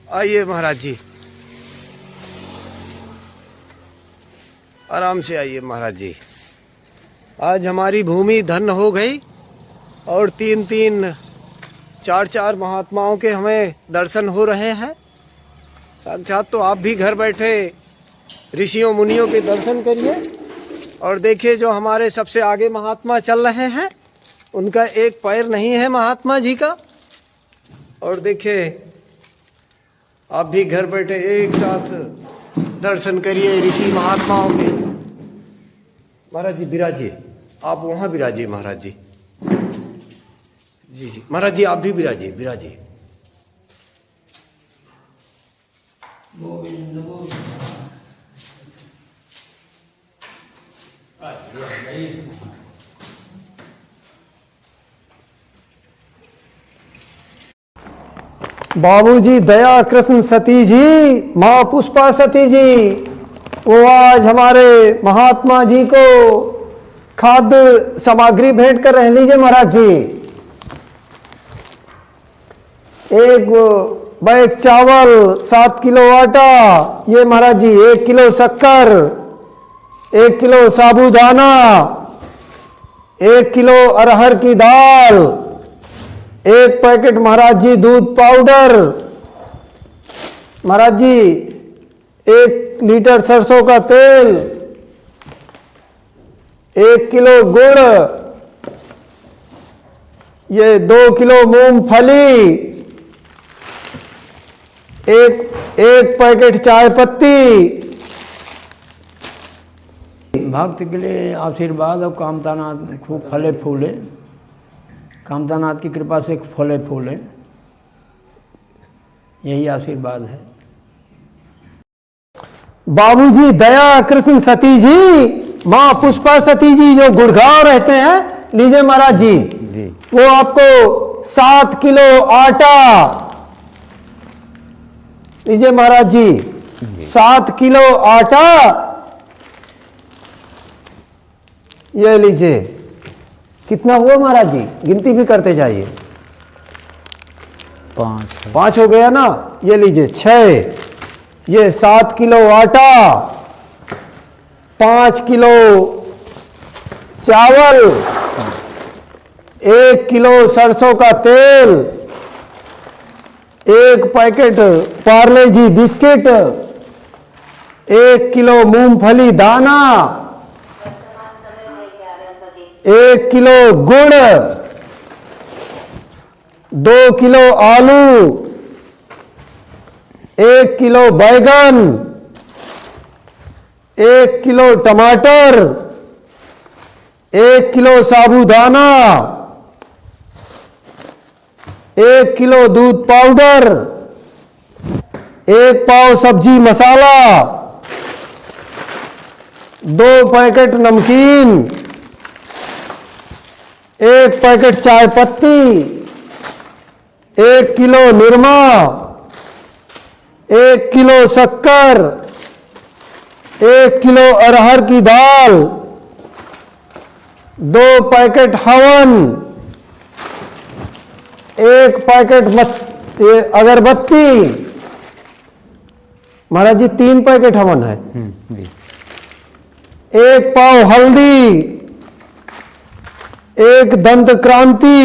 आइए महाराज जी, आराम से आइए महाराज जी। आज हमारी भूमि धन्य हो गई और 3-3, 4-4 महात्माओं के हमें दर्शन हो रहे हैं। साक्षात तो आप भी घर बैठे ऋषियों मुनियों के दर्शन करिए और देखिए जो हमारे सबसे आगे महात्मा चल रहे हैं उनका एक पैर नहीं है महात्मा जी का। और देखिए आप भी घर बैठे एक साथ दर्शन करिए ऋषि महात्माओं के। महाराज जी विराजिए, आप वहाँ विराजिए महाराज जी। जी महाराज जी आप भी विराजिए, विराजिए। बाबूजी दया कृष्ण सती जी, माँ पुष्पा सती जी, वो आज हमारे महात्मा जी को खाद्य सामग्री भेंट कर रहे। लीजिए महाराज जी, एक बैग चावल, 7 किलो आटा, ये महाराज जी 1 किलो शक्कर, 1 किलो साबूदाना, 1 किलो अरहर की दाल, 1 पैकेट महाराज जी दूध पाउडर, महाराज जी 1 लीटर सरसों का तेल, 1 किलो गुड़, ये 2 किलो मूंगफली, एक पैकेट चाय पत्ती। भक्त के लिए आशीर्वाद और कामतानाथ खूब फले फूले, कामतानाथ की कृपा से फले फूले, यही आशीर्वाद है। बाबूजी दया कृष्ण सती जी, माँ पुष्पा सती जी जो गुड़गांव रहते हैं, लीजिए महाराज जी, वो आपको 7 किलो आटा, लीजिए महाराज जी 7 किलो आटा, ये लीजिए। कितना हुआ महाराज जी, गिनती भी करते जाइए। 5 हो गया ना, ये लीजिए 6, ये 7 किलो आटा, 5 किलो चावल, 1 किलो सरसों का तेल, 1 पैकेट पार्ले जी बिस्किट, 1 किलो मूंगफली दाना, 1 किलो गुड़, 2 किलो आलू, 1 किलो बैगन, 1 किलो टमाटर, 1 किलो साबूदाना, 1 किलो दूध पाउडर, 1 पाव सब्जी मसाला, 2 पैकेट नमकीन, 1 पैकेट चाय पत्ती, 1 किलो निरमा, 1 किलो शक्कर, 1 किलो अरहर की दाल, 2 पैकेट हवन, 1 पैकेट अगरबत्ती, महाराज जी 3 पैकेट हवन है, 1 पाव हल्दी, 1 दंत क्रांति,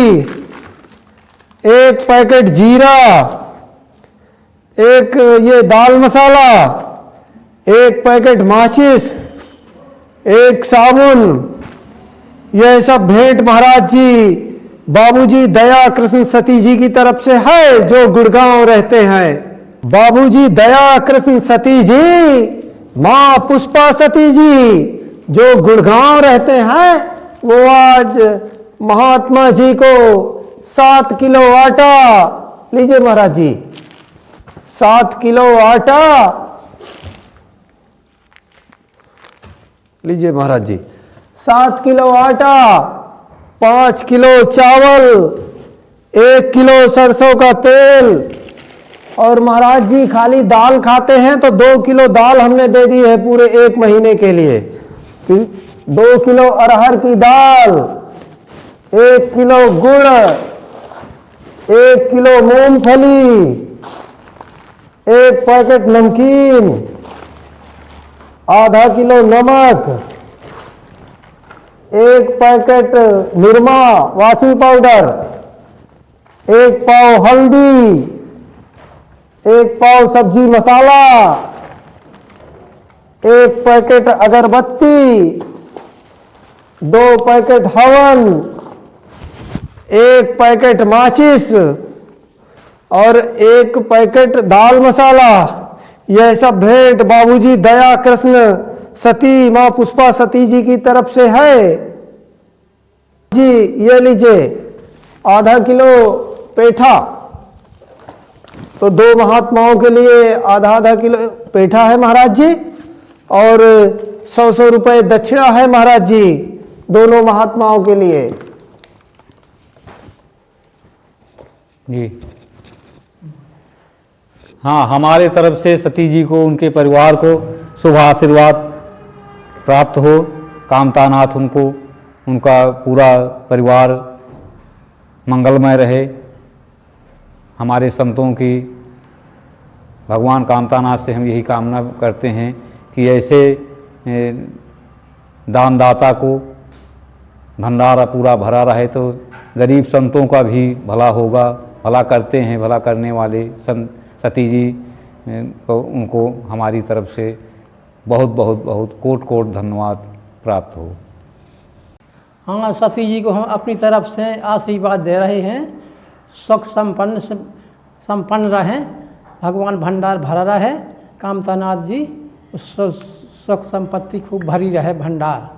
1 पैकेट जीरा, 1 ये दाल मसाला, 1 पैकेट माचिस, 1 साबुन, यह सब भेंट महाराज जी बाबूजी दया कृष्ण सती जी की तरफ से है जो गुड़गांव रहते हैं। बाबूजी दया कृष्ण सती जी, माँ पुष्पा सती जी जो गुड़गांव रहते हैं, वो आज महात्मा जी को 7 किलो आटा, लीजिए महाराज जी 7 किलो आटा, लीजिए महाराज जी 7 किलो आटा, 5 किलो चावल, 1 किलो सरसों का तेल, और महाराज जी खाली दाल खाते हैं तो 2 किलो दाल हमने दे दी है पूरे 1 महीने के लिए। 2 किलो अरहर की दाल, 1 किलो गुड़, 1 किलो मूंगफली, 1 पैकेट नमकीन, आधा किलो नमक, 1 पैकेट निरमा वॉशिंग पाउडर, 1 पाव हल्दी, 1 पाव सब्जी मसाला, 1 पैकेट अगरबत्ती, 2 पैकेट हवन, 1 पैकेट माचिस और 1 पैकेट दाल मसाला। यह सब भेंट बाबूजी दया कृष्ण सती माँ पुष्पा सती जी की तरफ से है जी। ये लीजिए आधा किलो पेठा, तो 2 महात्माओं के लिए आधा आधा किलो पेठा है महाराज जी, और 100 रुपए दक्षिणा है महाराज जी, दोनों महात्माओं के लिए जी। हाँ, हमारे तरफ से सती जी को, उनके परिवार को शुभ आशीर्वाद प्राप्त हो। कामतानाथ उनको, उनका पूरा परिवार मंगलमय रहे। हमारे संतों की, भगवान कामतानाथ से हम यही कामना करते हैं कि ऐसे दानदाता को भंडारा पूरा भरा रहे, तो गरीब संतों का भी भला होगा। भला करते हैं, भला करने वाले सती जी को, उनको हमारी तरफ से बहुत बहुत बहुत कोट कोट धन्यवाद प्राप्त हो। हाँ, सती जी को हम अपनी तरफ से आशीर्वाद दे रहे हैं, सुख संपन्न रहें, भगवान भंडार भरा रहे, कामतानाथ जी सुख संपत्ति खूब भरी रहे भंडार।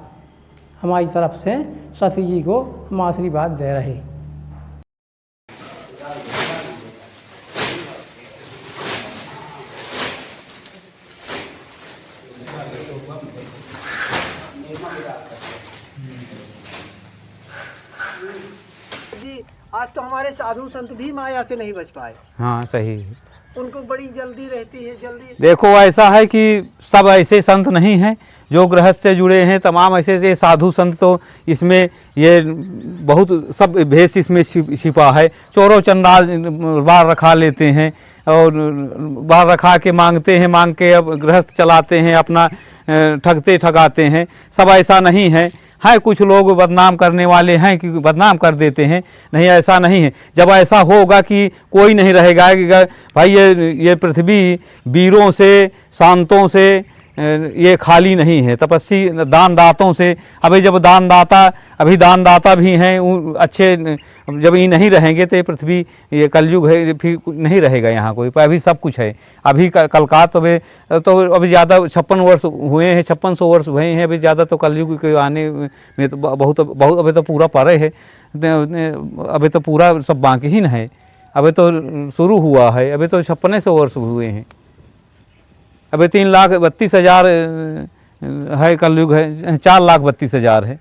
हमारी तरफ से सती जी को हम आशीर्वाद दे रहे हैं। जी आज तो हमारे साधु संत भी माया से नहीं बच पाए। हाँ, सही है। उनको बड़ी जल्दी रहती है, जल्दी। देखो, ऐसा है कि सब ऐसे संत नहीं हैं जो गृहस्थ से जुड़े हैं। तमाम ऐसे ये साधु संत तो इसमें ये बहुत सब भेष इसमें छिपा है। चोरों चंडाल बार रखा लेते हैं और बार रखा के मांगते हैं, मांग के अब गृहस्थ चलाते हैं, अपना ठगते ठगाते हैं। सब ऐसा नहीं है। कुछ लोग बदनाम करने वाले हैं कि बदनाम कर देते हैं, नहीं ऐसा नहीं है। जब ऐसा होगा कि कोई नहीं रहेगा कि भाई ये पृथ्वी वीरों से, शांतों से ये खाली नहीं है, तपस्वी दानदातों से। अभी जब अभी दानदाता भी हैं अच्छे, जब ये नहीं रहेंगे तो ये पृथ्वी, ये कलयुग है, फिर नहीं रहेगा यहाँ कोई। अभी सब कुछ है। अभी कलकात तो अभी ज़्यादा 56 वर्ष हुए हैं, 5600 वर्ष हुए हैं। अभी ज़्यादा तो कलयुग के आने में तो बहुत अभी तो पूरा परे है। अभी तो पूरा सब बाकी ही न है, अभी तो शुरू हुआ है। अभी तो 5600 वर्ष हुए हैं। अभी 3,32,000 है कलयुग है, 4,32,000 है।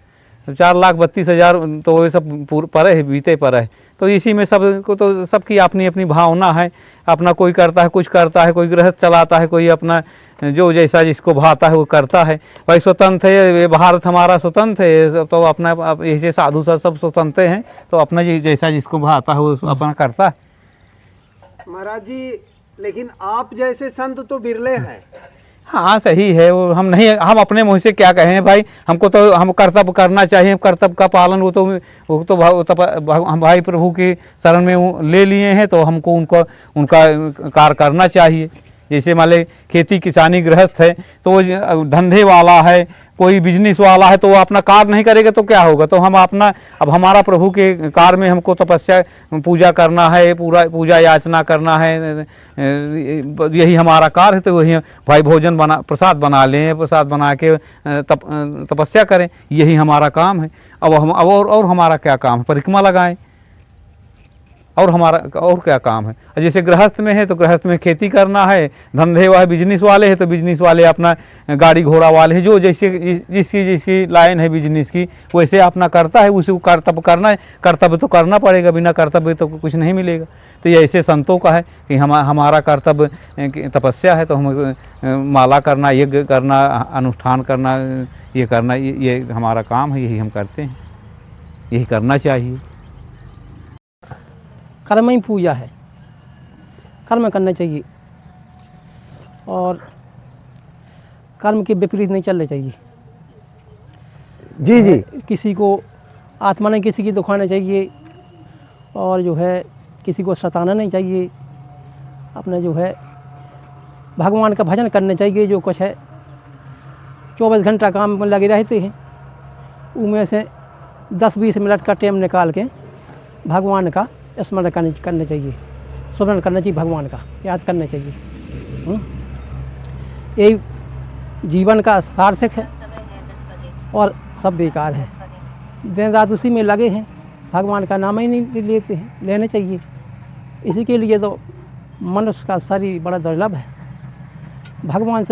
तो 4,32,000 तो वो सब परे है, बीते पर है। तो इसी में सब को तो सबकी अपनी अपनी भावना है। अपना कोई करता है, कुछ करता है, कोई गृहस्थ चलाता है, कोई अपना जो जैसा जिसको भाता है वो करता है। भाई स्वतंत्र है, ये भारत हमारा स्वतंत्र है, तो अपना ऐसे साधु सब स्वतंत्र हैं, तो अपना जैसा जिसको भाता है वो अपना करता है। महाराज जी, लेकिन आप जैसे संत तो बिरले हैं। हाँ, सही है। वो हम अपने मुँह से क्या कहें भाई। हमको तो हम कर्तव्य करना चाहिए, कर्तव्य का पालन वो तो हम भाई प्रभु की शरण में ले लिए हैं, तो हमको उनका कार्य करना चाहिए। जैसे मान ले खेती किसानी गृहस्थ है, तो वो धंधे वाला है, कोई बिजनेस वाला है, तो वो अपना कार्य नहीं करेगा तो क्या होगा। तो हम अपना, अब हमारा प्रभु के कार्य में हमको तपस्या पूजा करना है, पूरा पूजा याचना करना है, यही हमारा कार्य है। तो वही भाई भोजन प्रसाद बना लें, प्रसाद बना के तपस्या करें, यही हमारा काम है। अब हम और हमारा क्या काम है, परिक्रमा लगाएं, और हमारा और क्या काम है। जैसे गृहस्थ में है तो गृहस्थ में खेती करना है, धंधे वाले बिजनेस वाले हैं तो बिजनेस वाले अपना गाड़ी घोड़ा वाले हैं, जो जिसकी लाइन है बिजनेस की वैसे अपना करता है। उसी को कर्तव्य तो करना पड़ेगा, बिना कर्तव्य तो कुछ नहीं मिलेगा। तो ये ऐसे संतों का है कि हमारा कर्तव्य तपस्या है, तो हम माला करना, यज्ञ करना, अनुष्ठान करना, ये करना, ये हमारा काम है, यही हम करते हैं, यही करना चाहिए। कर्म ही पूजा है, कर्म करना चाहिए। और कर्म के विपरीत नहीं चलने चाहिए। जी जी। किसी को आत्मा नहीं किसी की दुखाना चाहिए, और जो है किसी को सताना नहीं चाहिए। अपने जो है भगवान का भजन करने चाहिए। जो कुछ है 24 घंटा काम में लगे रहते हैं, उनमें से 10-20 मिनट का टाइम निकाल के भगवान का स्मरण करने चाहिए, स्मरण करना चाहिए, भगवान का याद करना चाहिए। यही जीवन का सार्थक है, और सब बेकार है। दिन रात उसी में लगे हैं, भगवान का नाम ही नहीं लेते हैं, लेने चाहिए। इसी के लिए तो मनुष्य का शरीर बड़ा दुर्लभ है। भगवान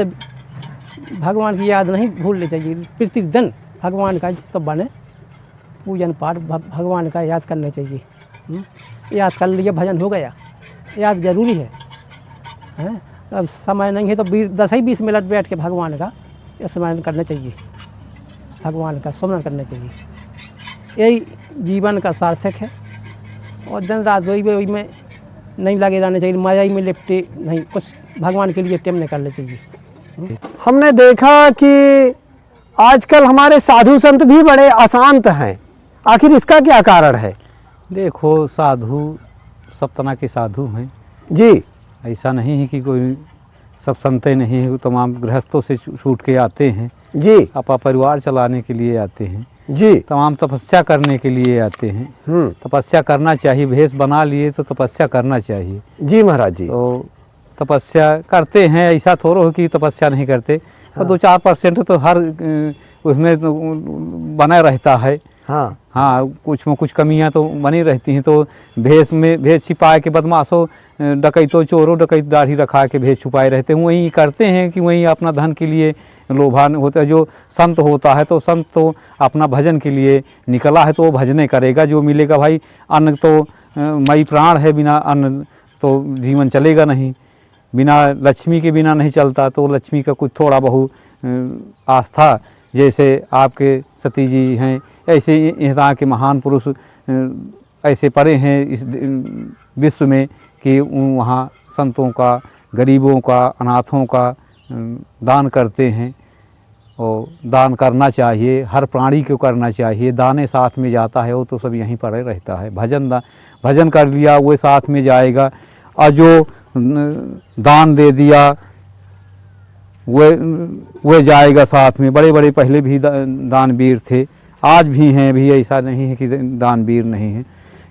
की याद नहीं भूलनी चाहिए। प्रतिदिन भगवान का तो बने पूजन पाठ भगवान का याद करना चाहिए। याद कर लिया, भजन हो गया। याद जरूरी है, हैं? अब समय नहीं है तो 10-20 मिनट बैठ के भगवान का स्मरण करना चाहिए, भगवान का स्मरण करना चाहिए। यही जीवन का सार्थक है। और दिन रात वही में नहीं लगे रहना चाहिए, माया में लिपटे नहीं, कुछ भगवान के लिए टाइम निकालना चाहिए। हमने देखा कि आजकल हमारे साधु संत भी बड़े अशांत हैं, आखिर इसका क्या कारण है? देखो, साधु सब तरह के साधु हैं जी। ऐसा नहीं है कि कोई सब संते नहीं है, तमाम गृहस्थों से छूट के आते हैं जी। अपना परिवार चलाने के लिए आते हैं जी। तमाम तपस्या करने के लिए आते हैं। तपस्या करना चाहिए, भेष बना लिए तो तपस्या करना चाहिए। जी महाराज जी। तो तपस्या करते हैं, ऐसा थोड़ा हो कि तपस्या नहीं करते। हाँ। 2-4% तो हर उसमें तो बना रहता है। हाँ हाँ, कुछ में कुछ कमियां तो बनी रहती हैं। तो भेष छिपा के बदमाशों, डकैतों, चोरों डकैत दाढ़ी रखा के भेष छुपाए रहते हैं, वहीं करते हैं कि वहीं अपना धन के लिए लोभान होता है। जो संत होता है तो संत तो अपना भजन के लिए निकला है तो वो भजने करेगा, जो मिलेगा। भाई अन्न तो मई प्राण है, बिना अन्न तो जीवन चलेगा नहीं, बिना लक्ष्मी के बिना नहीं चलता। तो लक्ष्मी का कुछ थोड़ा बहुत आस्था, जैसे आपके सती जी हैं, ऐसे यहाँ के महान पुरुष ऐसे पड़े हैं इस विश्व में कि वहाँ संतों का, गरीबों का, अनाथों का दान करते हैं। और दान करना चाहिए, हर प्राणी को करना चाहिए। दाने साथ में जाता है, वो तो सब यहीं पड़े रहता है। भजन कर लिया वो साथ में जाएगा, और जो दान दे दिया वो जाएगा साथ में। बड़े बड़े पहले भी दानवीर थे, आज भी हैं, भी ऐसा नहीं है कि दानवीर नहीं है।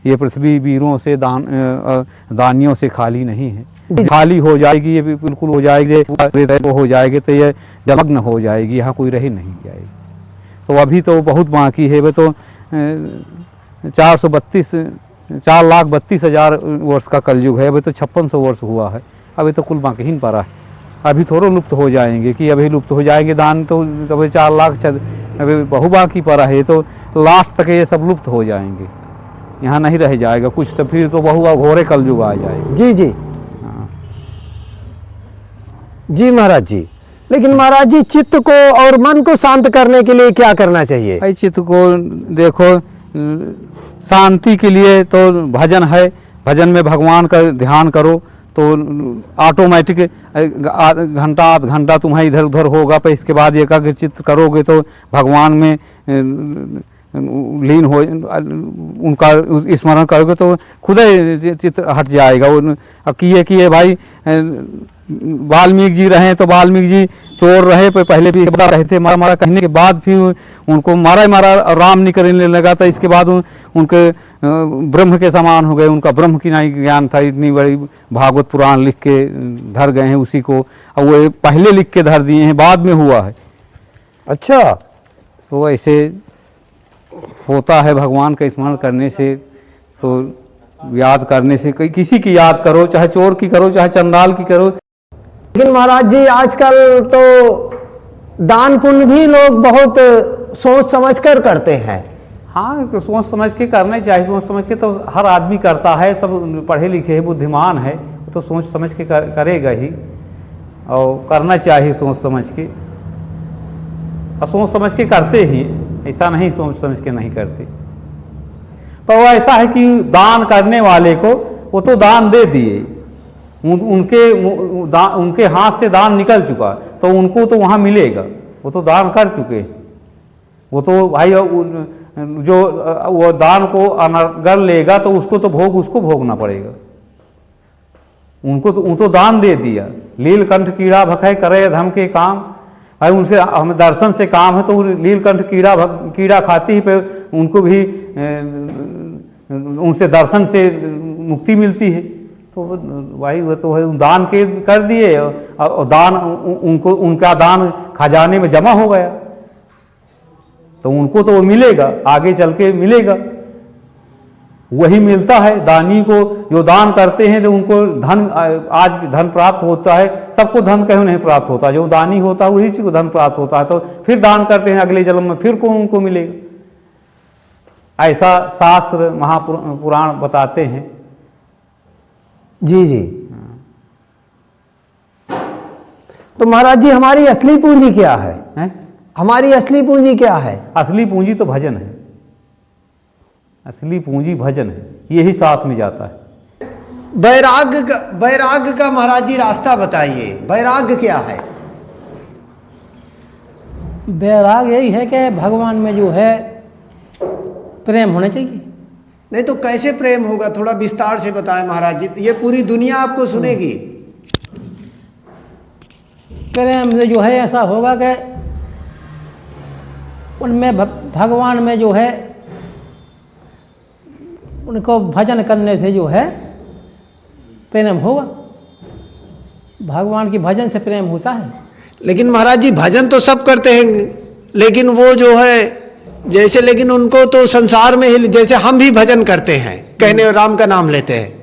ये पृथ्वी वीरों से दानियों से खाली नहीं है। खाली हो जाएगी, ये बिल्कुल हो जाएगी, वो हो जाएगी तो ये जलमग्न हो जाएगी, यहाँ कोई रह नहीं जाएगी। तो अभी तो बहुत बाकी है। वे तो 4,32,000 वर्ष का कलयुग है, अभी तो 5600 वर्ष हुआ है, अभी तो कुल बाकी ही पड़ा है। अभी थोड़ा लुप्त हो जाएंगे कि अभी लुप्त हो जाएंगे। दान तो अभी 4 लाख अभी बहु बाकी पड़ा है, तो लास्ट तक ये सब लुप्त हो जाएंगे, यहाँ नहीं रह जाएगा कुछ। तो फिर तो बहु घोरे कलयुग आ जाएगा। जी जी। हाँ जी महाराज जी। लेकिन महाराज जी, चित्त को और मन को शांत करने के लिए क्या करना चाहिए? भाई चित्त को देखो, शांति के लिए तो भजन है। भजन में भगवान का ध्यान करो तो ऑटोमेटिक घंटा आध घंटा तुम्हें इधर उधर होगा। पर इसके बाद एकाग्रचित्त करोगे तो भगवान में लीन हो, उनका स्मरण करोगे तो खुद ही चित्त हट जाएगा। अब किए भाई वाल्मीकि जी रहे तो वाल्मीकि जी चोर रहे, पहले भी बड़ा रहते, मारा कहने के बाद फिर उनको मारा राम नहीं करने लगा। तो इसके बाद उनके ब्रह्म के समान हो गए, उनका ब्रह्म की नहीं ज्ञान था। इतनी बड़ी भागवत पुराण लिख के धर गए हैं उसी को, और वो पहले लिख के धर दिए हैं, बाद में हुआ है। अच्छा, तो ऐसे होता है भगवान का स्मरण करने से, तो याद करने से। किसी की याद करो, चाहे चोर की करो, चाहे चंडाल की करो। लेकिन महाराज जी, आजकल तो दान पुण्य भी लोग बहुत सोच समझ कर करते हैं। हाँ, तो सोच समझ के करना चाहिए। सोच समझ के तो हर आदमी करता है, सब पढ़े लिखे है, बुद्धिमान है, तो सोच समझ के करेगा ही, और करना चाहिए सोच समझ के। और सोच समझ के करते ही, ऐसा नहीं सोच समझ के नहीं करते। पर वो ऐसा है कि दान करने वाले को वो तो दान दे दिए, उनके हाथ से दान निकल चुका, तो उनको तो वहाँ मिलेगा, वो तो दान कर चुके हैं। वो तो भाई जो वो दान को अनगर लेगा तो उसको तो उसको भोगना पड़ेगा। उनको तो दान दे दिया। लीलकंठ कीड़ा भखै करे धम के काम, भाई उनसे हमें दर्शन से काम है, तो लीलकंठ कीड़ा खाती ही पे उनको भी उनसे दर्शन से मुक्ति मिलती है। तो भाई वो तो है, दान के कर दिए और दान उनका दान खजाने में जमा हो गया, तो उनको तो वो मिलेगा, आगे चल के मिलेगा। वही मिलता है दानी को, जो दान करते हैं तो उनको धन, आज धन प्राप्त होता है। सबको धन क्यों नहीं प्राप्त होता? जो दानी होता है वही को धन प्राप्त होता है, तो फिर दान करते हैं, अगले जन्म में फिर को उनको मिलेगा। ऐसा शास्त्र महापुराण बताते हैं। जी जी। तो महाराज जी हमारी असली पूंजी क्या है? हमारी असली पूंजी क्या है? असली पूंजी तो भजन है। असली पूंजी भजन है, यही साथ में जाता है। वैराग्य का महाराज जी रास्ता बताइए, वैराग्य क्या है? वैराग्य यही है कि भगवान में जो है प्रेम होना चाहिए। नहीं तो कैसे प्रेम होगा? थोड़ा विस्तार से बताएं महाराज जी, ये पूरी दुनिया आपको सुनेगी। प्रेम से जो है ऐसा होगा कि उनमें भगवान में जो है उनको भजन करने से जो है प्रेम होगा। भगवान की भजन से प्रेम होता है। लेकिन महाराज जी भजन तो सब करते हैं, लेकिन वो जो है जैसे, लेकिन उनको तो संसार में ही, जैसे हम भी भजन करते हैं, कहने राम का नाम लेते हैं,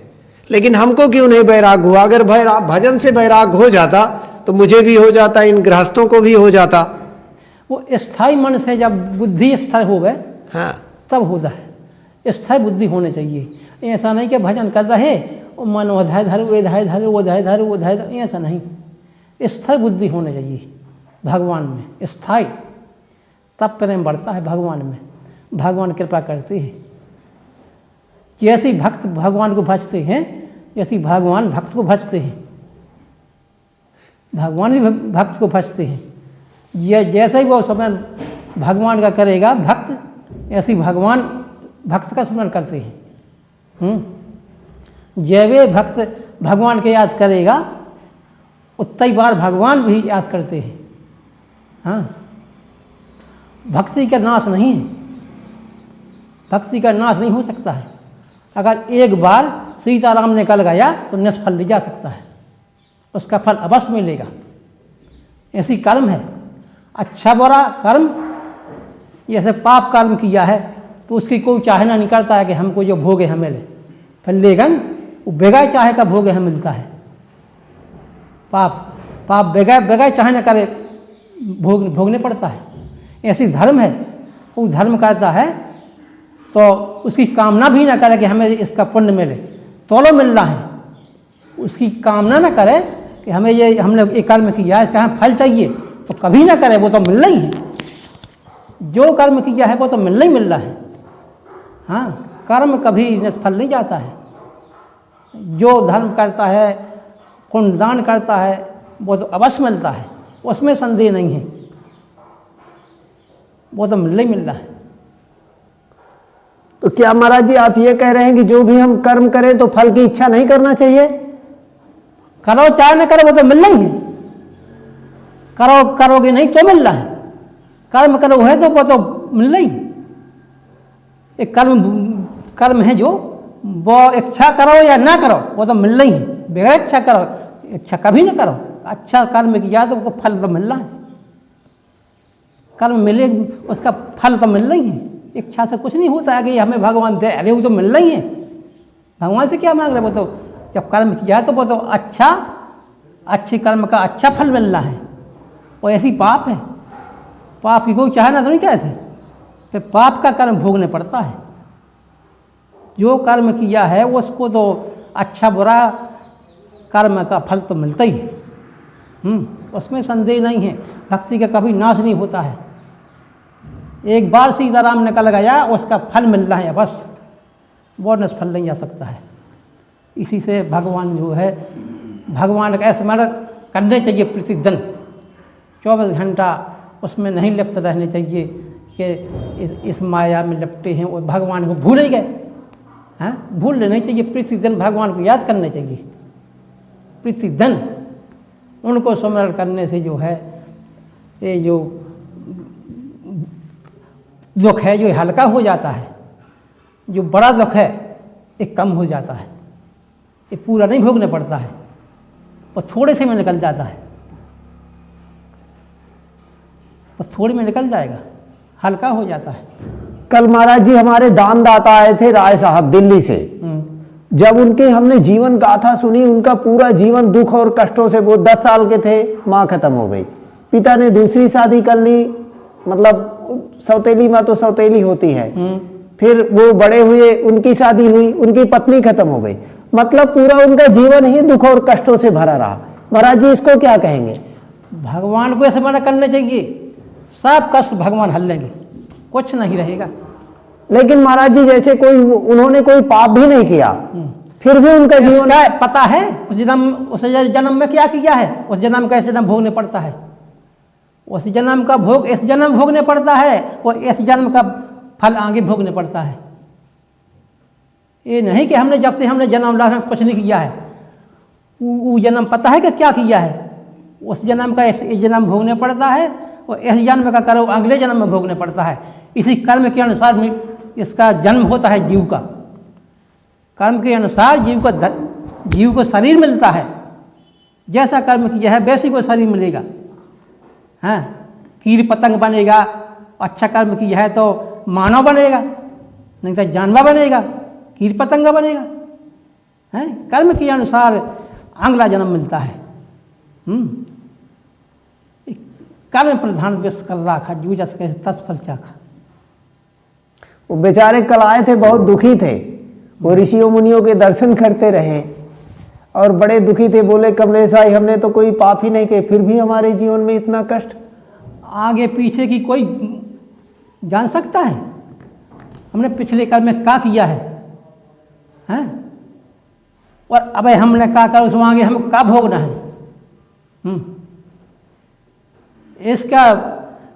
लेकिन हमको क्यों नहीं वैराग्य हुआ? अगर भजन से वैराग्य हो जाता तो मुझे भी हो जाता, इन गृहस्थों को भी हो जाता। वो स्थायी मन से जब बुद्धि स्थिर हो गए, हाँ, तब होता है। स्थायी बुद्धि होनी चाहिए। ऐसा नहीं कि भजन कर रहे और मन उधाय धर वो धाय धर वो धाय धर वो धाय धर, ऐसा नहीं। स्थायी बुद्धि होनी चाहिए भगवान में, स्थायी, तब प्रेम बढ़ता है भगवान में। भगवान कृपा करते हैं। जैसे भक्त भगवान को भजते हैं, जैसे भगवान भक्त को भजते हैं, भगवान भी भक्त को भजते हैं। ये जैसे ही वो स्मरण भगवान का करेगा भक्त, ऐसे भगवान भक्त का स्मरण करते हैं। जब वे भक्त भगवान के याद करेगा, उतनी बार भगवान भी याद करते हैं। हाँ, भक्ति का नाश नहीं है, भक्ति का नाश नहीं हो सकता है। अगर एक बार सीताराम निकल गया तो निष्फल नहीं जा सकता है, उसका फल अवश्य मिलेगा। ऐसी कर्म है। अच्छा बुरा कर्म, जैसे पाप कर्म किया है तो उसकी कोई चाहना नहीं करता है कि हमको जो भोगे हमें ले, फिर लेकिन वो बेगाय चाहे का भोगे हमें मिलता है। पाप बेगाय चाहे न करे भोगने पड़ता है। ऐसी धर्म है, वो धर्म करता है तो उसकी कामना भी ना करे कि हमें इसका पुण्य मिले, तोलो मिल रहा है। उसकी कामना ना करे कि हमें ये, हमने ये कर्म किया इसका हमें फल चाहिए, तो कभी ना करे, वो तो मिलना ही है। जो कर्म किया है वो तो मिलना ही मिल रहा है। हाँ, कर्म कभी निष्फल नहीं जाता है। जो धर्म करता है, पुण्यदान करता है, वो तो अवश्य मिलता है, उसमें संदेह नहीं है, वो तो मिलना ही मिल रहा है। तो क्या महाराज जी आप ये कह रहे हैं कि जो भी हम कर्म करें तो फल की इच्छा नहीं करना चाहिए? करो चाहे न करो, वो तो मिलना ही है। करोगे नहीं तो मिल रहा है, कर्म करो है तो वो तो मिलना ही। एक कर्म है जो, वो इच्छा करो या ना करो वो तो मिलना ही है। बगैर इच्छा करो, इच्छा कभी ना करो, अच्छा कर्म किया तो उसको फल तो मिलना है। कर्म मिले उसका फल तो मिलना ही है। इच्छा से कुछ नहीं होता है कि हमें भगवान दे, अरे वो तो मिलना ही है। भगवान से क्या मांग रहे? वो तो जब कर्म किया तो वो तो अच्छे कर्म का अच्छा फल मिल रहा है। और ऐसी पाप है, पाप की कोई चाहना तो नहीं चाहते, फिर पाप का कर्म भोगने पड़ता है। जो कर्म किया है उसको तो अच्छा बुरा कर्म का फल तो मिलता ही है। उसमें संदेह नहीं है। भक्ति का कभी नाश नहीं होता है। एक बार सीताराम निकल गया, उसका फल मिल रहा है, बस वो निष्फल नहीं जा सकता है। इसी से भगवान जो है भगवान का स्मरण करने चाहिए प्रतिदिन, 24 घंटा उसमें नहीं लिप्त रहने चाहिए कि इस माया में लिपटे हैं और भगवान को भूल ही गए। हाँ, भूल नहीं चाहिए, प्रतिदिन भगवान को याद करने चाहिए। प्रतिदिन उनको स्मरण करने से जो है ये जो दुख है जो हल्का हो जाता है, जो बड़ा दुख है ये कम हो जाता है, ये पूरा नहीं भोगने पड़ता है और थोड़े से में निकल जाता है, और थोड़ी में निकल जाएगा, हल्का हो जाता है। कल महाराज जी हमारे दानदाता आए थे राय साहब दिल्ली से। जब उनके हमने जीवन गाथा सुनी, उनका पूरा जीवन दुख और कष्टों से, वो 10 साल के थे, माँ खत्म हो गई, पिता ने दूसरी शादी कर ली, मतलब सौतेली माँ तो सौतेली होती है, फिर वो बड़े हुए, उनकी शादी हुई, उनकी पत्नी खत्म हो गई, मतलब पूरा उनका जीवन ही दुख और कष्टों से भरा रहा। महाराज जी इसको क्या कहेंगे? भगवान को स्मरण करने चाहिए, सब कष्ट भगवान हल लेंगे, कुछ नहीं रहेगा। लेकिन महाराज जी जैसे कोई, उन्होंने कोई पाप भी नहीं किया, फिर भी उनका जीवन पता है उस जन्म में क्या किया है, उस जन्म का इस जन्म भोगने पड़ता है, उस जन्म का भोग इस जन्म भोगने पड़ता है और इस जन्म का फल आगे भोगने पड़ता है। ये नहीं कि हमने जब से हमने जन्म लाया कुछ नहीं किया है, वो जन्म पता है कि क्या किया है, उस जन्म का इस जन्म भोगने पड़ता है और इस जन्म का कर्म अगले जन्म में भोगने पड़ता है। इसी कर्म के अनुसार इसका जन्म होता है जीव का, कर्म के अनुसार जीव को शरीर मिलता है, जैसा कर्म किया है वैसे को शरीर मिलेगा। हाँ, कीट पतंग बनेगा, अच्छा कर्म किया है तो मानव बनेगा, नहीं तो जानवर बनेगा, कीट पतंग बनेगा। हैं, कर्म के अनुसार अगला जन्म मिलता है। कर्म प्रधान विश्व कर राखा, जू जस के तत्फल चाखा। वो बेचारे कल आए थे, बहुत दुखी थे, वो ऋषियों मुनियों के दर्शन करते रहे और बड़े दुखी थे, बोले कमलेश भाई हमने तो कोई पाप ही नहीं किए, फिर भी हमारे जीवन में इतना कष्ट। आगे पीछे की कोई जान सकता है? हमने पिछले कर्म में क्या किया है, हैं? और अब हमने क्या कर, उसमें आगे हम क्या भोगना है। इसका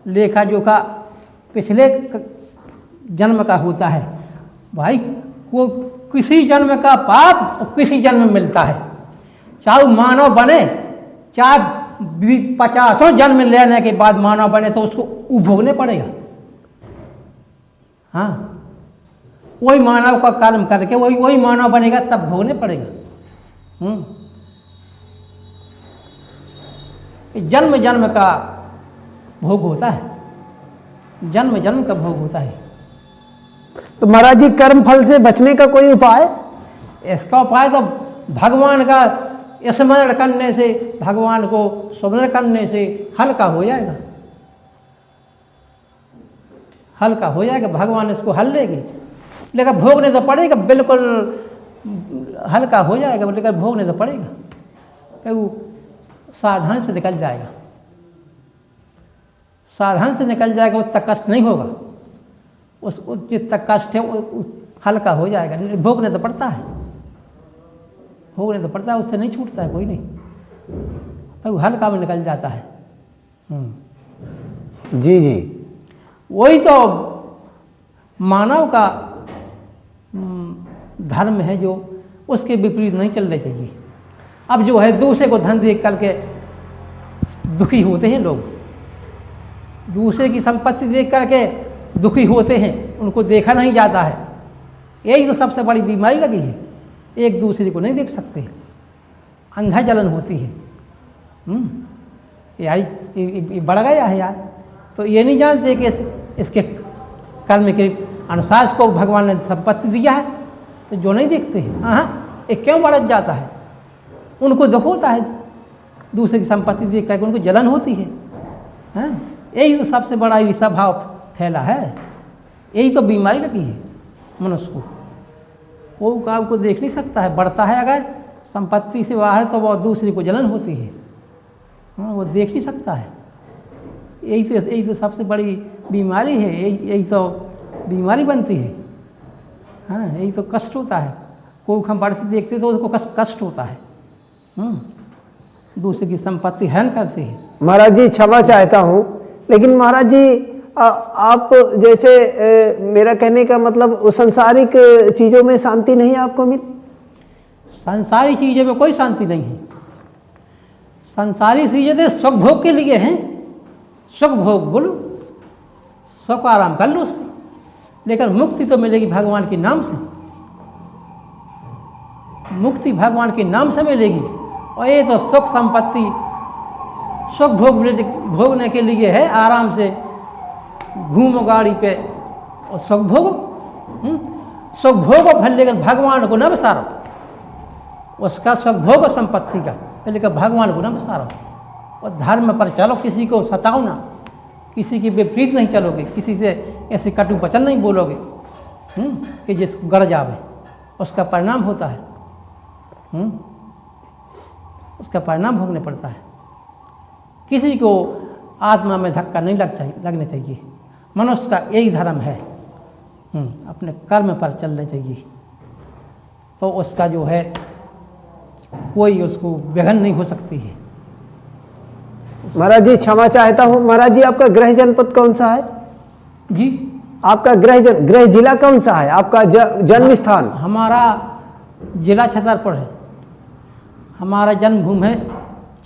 लेखा जोखा पिछले जन्म का होता है भाई। को किसी जन्म का पाप और किसी जन्म में मिलता है, चाहे मानव बने, चाहे 50 जन्म लेने के बाद मानव बने तो उसको भोगने पड़ेगा। हाँ, वही मानव का कर्म करके वही मानव बनेगा, तब भोगने पड़ेगा। जन्म जन्म का भोग होता है, जन्म जन्म का भोग होता है। तो महाराज जी कर्म फल से बचने का कोई उपाय? इसका उपाय तो भगवान का स्मरण करने से, भगवान को स्मरण करने से हल्का हो जाएगा, हल्का हो जाएगा, भगवान इसको हल लेगी। लेकिन भोगने तो पड़ेगा, बिल्कुल हल्का हो जाएगा, लेकिन भोगने तो पड़ेगा, कि वो सावधान से निकल जाएगा, सावधान से निकल जाएगा, उतना कष्ट नहीं होगा, उस जितना कष्ट है वो हल्का हो जाएगा। भोगने तो पड़ता है, भोगने तो पड़ता है, उससे नहीं छूटता है कोई नहीं, वो हल्का में निकल जाता है। जी जी, वही तो मानव का धर्म है जो उसके विपरीत नहीं चलना चाहिए। अब जो है दूसरे को धन देख करके दुखी होते हैं लोग, दूसरे की संपत्ति देख करके दुखी होते हैं, उनको देखा नहीं जाता है। यही तो सबसे बड़ी बीमारी लगी है, एक दूसरे को नहीं देख सकते, अंधा जलन होती है। यार ये बढ़ गया है यार, तो ये नहीं जानते कि इसके कर्म के अनुसार इसको भगवान ने संपत्ति दिया है, तो जो नहीं देखते हैं हाँ ये क्यों बढ़ जाता है, उनको दुख होता है, दूसरे की संपत्ति देख करके उनको जलन होती है। हाँ, यही तो सबसे बड़ा ईर्ष्या भाव फैला है, यही तो बीमारी लगी है मनुष्य को। वो काम को देख नहीं सकता है, बढ़ता है अगर संपत्ति से बाहर तो वो दूसरे को जलन होती है। हाँ, वो देख नहीं सकता है, यही तो सबसे बड़ी बीमारी है, यही तो बीमारी बनती है। हाँ, यही तो कष्ट होता है, कोई हम बढ़ते देखते तो उसको कष्ट होता है। दूसरे की संपत्ति हरण करते हैं। महाराज जी क्षमा चाहता हूँ, लेकिन महाराज जी आप जैसे मेरा कहने का मतलब उस सांसारिक चीज़ों में शांति नहीं आपको मिली? संसारी चीज़ों में कोई शांति नहीं है। संसारी चीज़ें तो सुख भोग के लिए हैं, सुख भोग बोलो, सुख आराम कर लो उससे, लेकिन मुक्ति तो मिलेगी भगवान के नाम से। मुक्ति भगवान के नाम से मिलेगी। और ये तो सुख संपत्ति सुख भोगने के लिए है, आराम से घूमो गाड़ी पे और सुख भोगो। सुख भोगो भले, लेकिन भगवान को न बसारो। उसका सुख भोगो संपत्ति का, लेकिन भगवान को न बसारो। और धर्म पर चलो, किसी को सताओ ना, किसी के विपरीत नहीं चलोगे, किसी से ऐसे कटु वचन नहीं बोलोगे कि जिसको गड़ जावे, उसका परिणाम होता है। उसका परिणाम भोगने पड़ता है। किसी को आत्मा में धक्का नहीं लगना चाहिए। मनुष्य का यही धर्म है, अपने कर्म पर चलना चाहिए, तो उसका जो है कोई उसको विघ्न नहीं हो सकती है। महाराज जी क्षमा चाहता हूँ। महाराज जी आपका गृह जनपद कौन सा है? जी, आपका गृह जिला कौन सा है? आपका जन्म स्थान? हमारा जिला छतरपुर है। हमारा जन्मभूमि है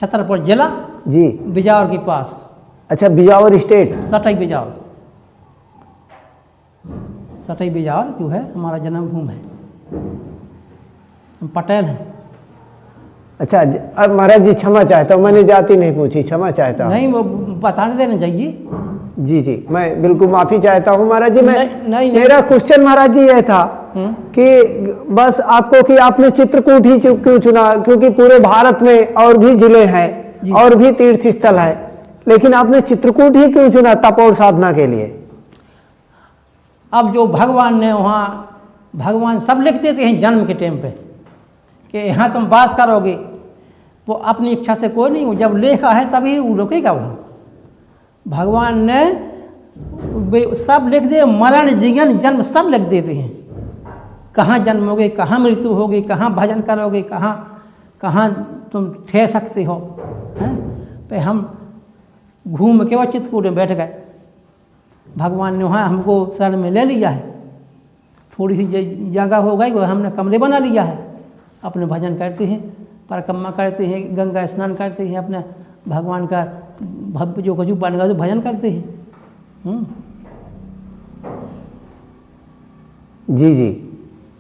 छतरपुर जिला जी, बिजावर के पास। अच्छा, बिजावर स्टेट? सटई बिजावर, सटई बिजावर जो है हमारा जन्मभूमि है। हम पटेल हैं। अच्छा, अब महाराज जी क्षमा चाहता हूँ, मैंने जाति नहीं पूछी, क्षमा चाहता हूँ। नहीं, वो बताने देना चाहिए। जी जी, मैं बिल्कुल माफ़ी चाहता हूँ महाराज जी। नहीं। मेरा क्वेश्चन महाराज जी यह था कि बस आपको कि आपने चित्रकूट ही क्यों चुना, क्योंकि पूरे भारत में और भी जिले हैं और भी तीर्थ स्थल है, लेकिन आपने चित्रकूट ही क्यों चुना तप और साधना के लिए? अब जो भगवान ने वहाँ, भगवान सब लिख देते हैं जन्म के टाइम पे कि यहाँ तुम वास करोगे, वो अपनी इच्छा से कोई नहीं, जब लिखा है तभी वो रुकेगा। वहाँ भगवान ने सब लिख दिए, मरण जीवन जन्म सब लिख देते हैं। कहाँ जन्मोगे, कहाँ मृत्यु होगी, कहाँ भजन करोगे, कहाँ तुम ठहर सकते हो, हैं? तो हम घूम के वह चित्रकूट में बैठ गए। भगवान ने वहाँ हमको शरण में ले लिया है। थोड़ी सी जगह हो गई, वो हमने कमरे बना लिया है, अपने भजन करते हैं, परिक्रमा करते हैं, गंगा स्नान करते हैं, अपने भगवान का भव्य जो कुछ बन गया तो भजन करते हैं। जी जी,